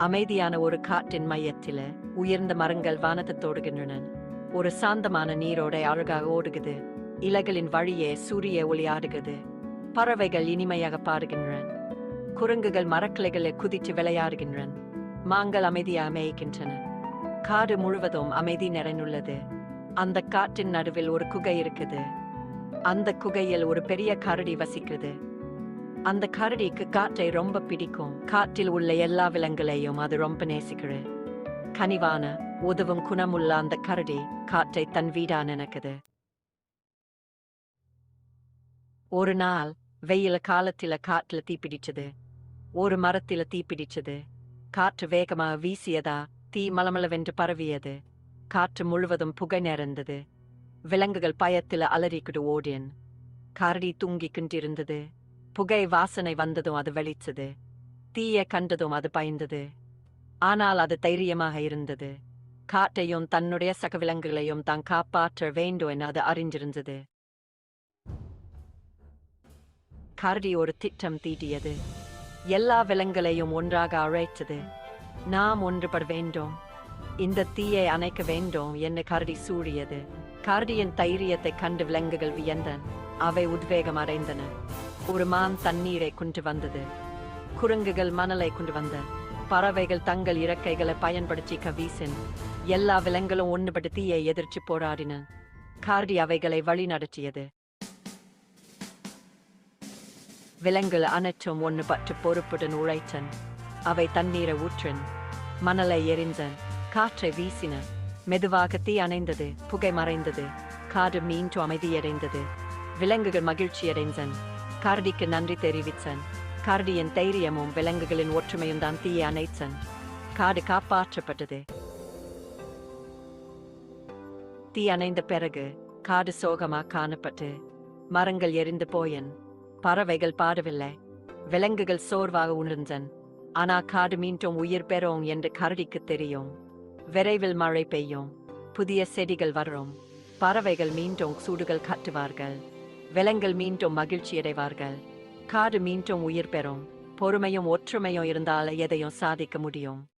அமைதியான ஒரு காட்டின் மையத்தில உயர்ந்த மரங்கள் வானத்தை தொடுகின்றன. ஒரு சாந்தமான நீரோடை அழகாக ஓடுகிறது. இலைகளின் வழியே சூரிய ஒளி ஆடுகிறது. பறவைகள் இனிமையாக பாடுகின்றன. குரங்குகள் மரக்கிளைகளை குதித்து விளையாடுகின்றன. மான்கள் அமைதியாக மேய்க்கின்றன. காடு முழுவதும் அமைதி நிறைந்துள்ளது. அந்த காட்டின் நடுவில் ஒரு குகை இருக்குது. அந்த குகையில் ஒரு பெரிய கரடி வசிக்கிறது. அந்த கரடிக்கு காட்டை ரொம்ப பிடிக்கும். காட்டில் உள்ள எல்லா விலங்குகளையும் அது ரொம்ப நேசிக்கிறது. கனிவான உதவும் குணமுள்ள அந்த கரடி காட்டை தன் வீடா நினைக்குது. ஒரு நாள் வெயில காலத்தில காட்டுல தீப்பிடிச்சது. ஒரு மரத்தில தீப்பிடிச்சது. காற்று வேகமாக வீசியதா தீ மலமளவென்று பரவியது. காற்று முழுவதும் புகை நிறைந்தது. விலங்குகள் பயத்தில அலறிக்கிட்டு ஓடியன். கரடி தூங்கிக் கொண்டிருந்தது. புகை வாசனை வந்ததும் அது வெளிச்சது. தீயை கண்டதும் அது பயந்தது. ஆனால் அது தைரியமாக இருந்தது. காட்டையும் தன்னுடைய சக விலங்குகளையும் தான் காப்பாற்ற வேண்டும் என அது அறிந்திருந்தது. கரடி ஒரு திட்டம் தீட்டியது. எல்லா விலங்குகளையும் ஒன்றாக அழைத்தது. நாம் ஒன்றுபட வேண்டும். இந்த தீயை அணைக்க வேண்டும் என்று கரடி சூழியது. கரடியின் தைரியத்தை கண்டு விலங்குகள் வியந்தன. அவை உத்வேகம் அடைந்தன. ஒரு மான் தண்ணீரை கொண்டு வந்தது. குரங்குகள் மணலை கொண்டு வந்த. பறவைகள் தங்கள் இறக்கைகளை பயன்படுத்தி வீசின. எல்லா விலங்குகளும் ஒன்றுபட்டு தீயை எதிர்த்து போராடின. கரடி அவைகளை வழி நடத்தியது. விலங்குகள் அனைத்தும் ஒன்றுபட்டு பொறுப்புடன் உழைத்தன. அவை தண்ணீரை ஊற்றின. மணலை எரிந்தன. காற்றை வீசின. மெதுவாக தீ அணைந்தது. புகை மறைந்தது. காடு மீண்டும் அமைதியடைந்தது. விலங்குகள் மகிழ்ச்சியடைந்தன. கரடிக்கு நன்றி தெரிவித்தன். கரடியின் தைரியமும் விலங்குகளின் ஒற்றுமையும் தான் தீயை அணைத்தன். காடு காப்பாற்றப்பட்டது. தீ அணைந்த பிறகு காடு சோகமாக காணப்பட்டு மரங்கள் எரிந்து போயன். பறவைகள் பாடவில்லை. விலங்குகள் சோர்வாக உணர்ந்தன். ஆனா காடு மீண்டும் உயிர் பெறும் என்று கரடிக்கு தெரியும். விரைவில் மழை பெய்யும். புதிய செடிகள் வரும். பறவைகள் மீண்டும் சூடுகள் கட்டுவார்கள். விலங்குகள் மீண்டும் மகிழ்ச்சியடைவார்கள். காடு மீண்டும் உயிர் பெறும். பொறுமையும் ஒற்றுமையும் இருந்தால் எதையும் சாதிக்க முடியும்.